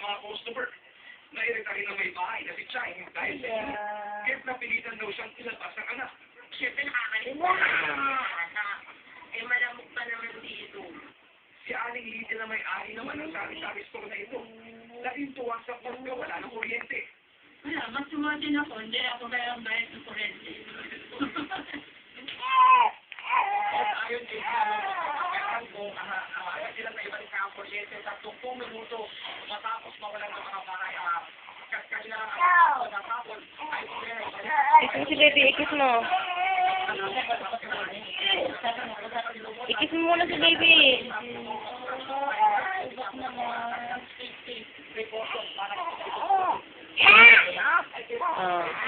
mga customer. Nairita rin na may bahay na si Chai dahil sa inyo. Kahit napilitan daw siyang ilabas ng anak. Siyempre nakakalimut. Eh, malamok pa naman dito. Si Aling Lita na may-ari naman ang sabi-sabi store na ito. Laking tuwa sa pagkawala ng kuryente. Wala, mas sumatin ako. Hindi ako kaya ang bayad ng kurente. At ayon kay Kailan ko, agad sila na ibalik ang kuryente sa 10 minuto matapos mawalan ng mga bahay. Kasi na lang ang natapon ay Ikis si baby, ikis mo. Ikis mo muna si baby.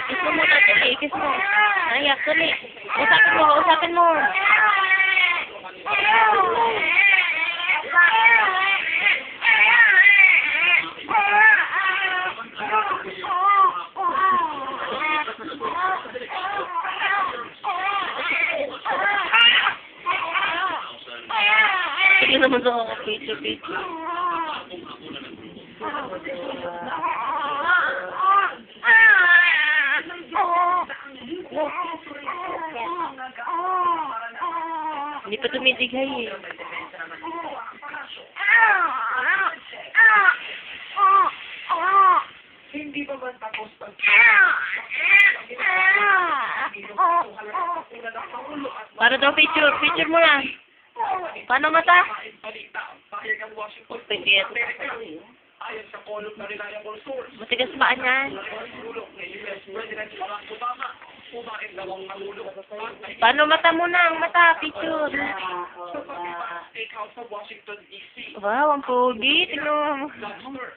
Ikis mo muna, ikis mo. Ay, actually. Usapin mo, usapin mo. Sige naman sa ako, picture. Hindi pa tumitigay eh. hindi pa man tapos pag Para daw picture mo na. Paano mata? Pahayag ang Washington Pwede. ayon sa column na reliable source. Matigas ba niyan? Tulong ni US President Barack Obama, kumain daw ang Pangulo at Paano mata mo na? Ang mata, picture. sa pag-steakhouse sa Washington, D.C. Wow, ang pogi. Tingnan mo. Last summer,